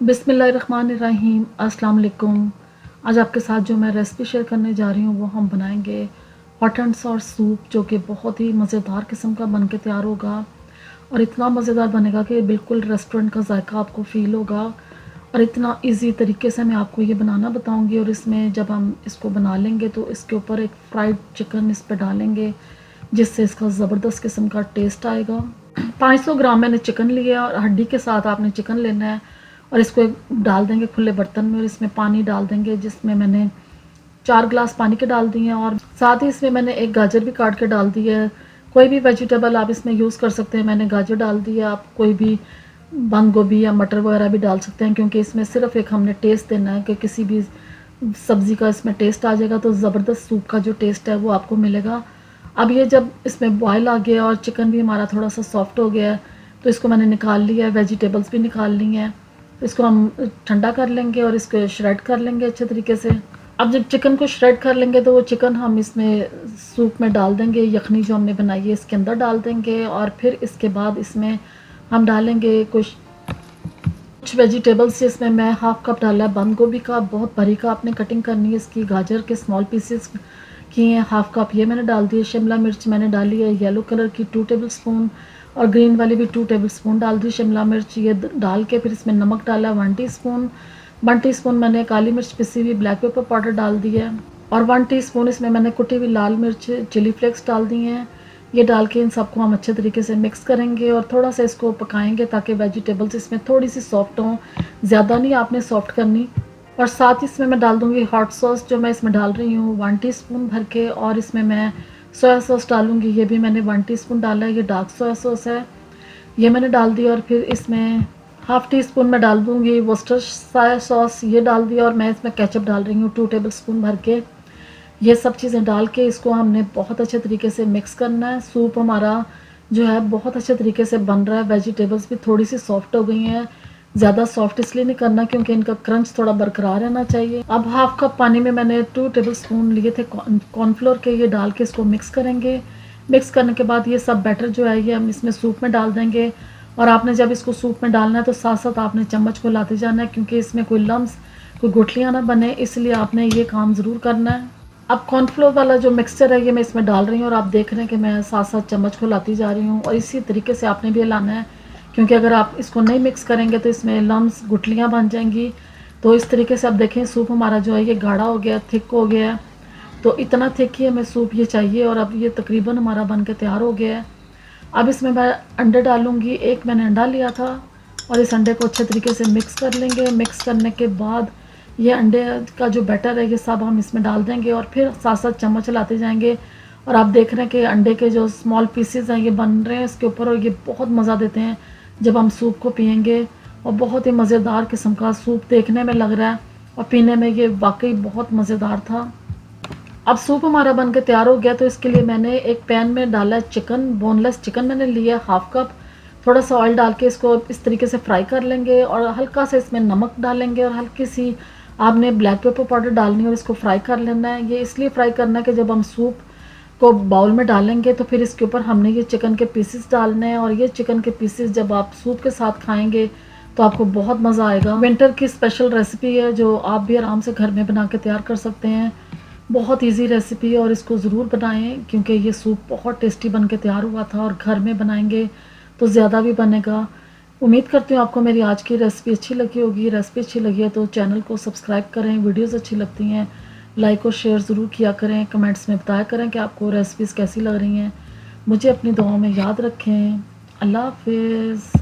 बिस्मिल्लाहिर्रहमानिर्रहीम, अस्सलाम वालेकुम। आज आपके साथ जो मैं रेसिपी शेयर करने जा रही हूँ वो हम बनाएंगे हॉट एंड सॉस सूप, जो कि बहुत ही मज़ेदार किस्म का बन के तैयार होगा और इतना मज़ेदार बनेगा कि बिल्कुल रेस्टोरेंट का जायका आपको फ़ील होगा। और इतना इजी तरीके से मैं आपको ये बनाना बताऊंगी। और इसमें जब हम इसको बना लेंगे तो इसके ऊपर एक फ्राइड चिकन इस पर डालेंगे, जिससे इसका ज़बरदस्त किस्म का टेस्ट आएगा। 500 ग्राम मैंने चिकन लिया और हड्डी के साथ आपने चिकन लेना है और इसको एक डाल देंगे खुले बर्तन में और इसमें पानी डाल देंगे, जिसमें मैंने 4 गिलास पानी के डाल दिए हैं और साथ ही इसमें मैंने एक गाजर भी काट के डाल दी है। कोई भी वेजिटेबल आप इसमें यूज़ कर सकते हैं। मैंने गाजर डाल दिया, आप कोई भी बंद गोभी या मटर वगैरह भी डाल सकते हैं, क्योंकि इसमें सिर्फ एक हमने टेस्ट देना है कि किसी भी सब्ज़ी का इसमें टेस्ट आ जाएगा तो ज़बरदस्त सूप का जो टेस्ट है वो आपको मिलेगा। अब ये जब इसमें बॉयल आ गया और चिकन भी हमारा थोड़ा सा सॉफ्ट हो गया है तो इसको मैंने निकाल लिया है, वेजिटेबल्स भी निकाल ली हैं। इसको हम ठंडा कर लेंगे और इसको श्रेड कर लेंगे अच्छे तरीके से। अब जब चिकन को श्रेड कर लेंगे तो वो चिकन हम इसमें सूप में डाल देंगे, यखनी जो हमने बनाई है इसके अंदर डाल देंगे और फिर इसके बाद इसमें हम डालेंगे कुछ वेजिटेबल्स। इसमें मैं हाफ कप डाला है बंद गोभी का, बहुत बारीक आपने कटिंग करनी है इसकी। गाजर के स्मॉल पीसेस किए हैं हाफ कप, ये मैंने डाल दिए। शिमला मिर्च मैंने डाली है येलो कलर की 2 टेबलस्पून और ग्रीन वाली भी 2 टेबलस्पून डाल दी शिमला मिर्च। ये डाल के फिर इसमें नमक डाला 1 टीस्पून। 1 टीस्पून मैंने काली मिर्च पिसी हुई ब्लैक पेपर पाउडर डाल दी है और 1 टीस्पून इसमें मैंने कुटी हुई लाल मिर्च चिली फ्लेक्स डाल दी हैं। ये डाल के इन सबको हम अच्छे तरीके से मिक्स करेंगे और थोड़ा सा इसको पकाएंगे ताकि वेजिटेबल्स इसमें थोड़ी सी सॉफ्ट हों, ज़्यादा नहीं आपने सॉफ्ट करनी। और साथ ही इसमें मैं डाल दूँगी हॉट सॉस, जो मैं इसमें डाल रही हूँ 1 टीस्पून भर के। और इसमें मैं सोया सॉस डालूँगी, ये भी मैंने 1 टीस्पून डाला है। ये डार्क सोया सॉस है, ये मैंने डाल दिया। और फिर इसमें हाफ़ टी स्पून मैं डाल दूँगी वोस्टरशायर सॉस, ये डाल दिया। और मैं इसमें केचप डाल रही हूँ 2 टेबलस्पून भर के। ये सब चीज़ें डाल के इसको हमने बहुत अच्छे तरीके से मिक्स करना है। सूप हमारा जो है बहुत अच्छे तरीके से बन रहा है। वेजिटेबल्स भी थोड़ी सी सॉफ्ट हो गई हैं, ज़्यादा सॉफ्ट इसलिए नहीं करना क्योंकि इनका क्रंच थोड़ा बरकरार रहना चाहिए। अब हाफ कप पानी में मैंने 2 टेबलस्पून लिए थे कॉर्नफ्लोर के, ये डाल के इसको मिक्स करेंगे। मिक्स करने के बाद ये सब बैटर जो है ये हम इसमें सूप में डाल देंगे। और आपने जब इसको सूप में डालना है तो साथ साथ आपने चम्मच को लाते जाना है, क्योंकि इसमें कोई लम्स कोई गुठलियाँ ना बने, इसलिए आपने ये काम ज़रूर करना है। अब कॉर्नफ्लोर वाला जो मिक्सचर है ये मैं इसमें डाल रही हूँ और आप देख रहे हैं कि मैं साथ साथ चम्मच को लाती जा रही हूँ। और इसी तरीके से आपने भी लाना है, क्योंकि अगर आप इसको नहीं मिक्स करेंगे तो इसमें लम्स गुठलियाँ बन जाएंगी। तो इस तरीके से आप देखें सूप हमारा जो है ये गाढ़ा हो गया, थिक हो गया है। तो इतना थिक ही हमें सूप ये चाहिए और अब ये तकरीबन हमारा बन के तैयार हो गया है। अब इसमें मैं अंडे डालूँगी, एक मैंने अंडा लिया था और इस अंडे को अच्छे तरीके से मिक्स कर लेंगे। मिक्स करने के बाद ये अंडे का जो बैटर है ये सब हम इसमें डाल देंगे और फिर साथ साथ चम्मच चलाते जाएंगे। और आप देख रहे हैं कि अंडे के जो स्मॉल पीसेस हैं ये बन रहे हैं इसके ऊपर, और ये बहुत मज़ा देते हैं जब हम सूप को पियेंगे। और बहुत ही मज़ेदार किस्म का सूप देखने में लग रहा है और पीने में ये वाकई बहुत मज़ेदार था। अब सूप हमारा बन के तैयार हो गया, तो इसके लिए मैंने एक पैन में डाला चिकन, बोनलेस चिकन मैंने लिया हाफ कप। थोड़ा सा ऑयल डाल के इसको इस तरीके से फ्राई कर लेंगे और हल्का सा इसमें नमक डालेंगे और हल्की सी आपने ब्लैक पेपर पाउडर डालनी है और इसको फ्राई कर लेना है। ये इसलिए फ्राई करना है कि जब हम सूप को बाउल में डालेंगे तो फिर इसके ऊपर हमने ये चिकन के पीसेस डालने हैं और ये चिकन के पीसेस जब आप सूप के साथ खाएंगे तो आपको बहुत मज़ा आएगा। विंटर की स्पेशल रेसिपी है जो आप भी आराम से घर में बना के तैयार कर सकते हैं। बहुत इजी रेसिपी है और इसको ज़रूर बनाएं, क्योंकि ये सूप बहुत टेस्टी बन के तैयार हुआ था और घर में बनाएंगे तो ज़्यादा भी बनेगा। उम्मीद करती हूँ आपको मेरी आज की रेसिपी अच्छी लगी होगी। रेसिपी अच्छी लगी है तो चैनल को सब्सक्राइब करें, वीडियोस अच्छी लगती हैं लाइक और शेयर ज़रूर किया करें। कमेंट्स में बताया करें कि आपको रेसिपीज़ कैसी लग रही हैं। मुझे अपनी दुआओं में याद रखें। अल्लाह हाफिज़।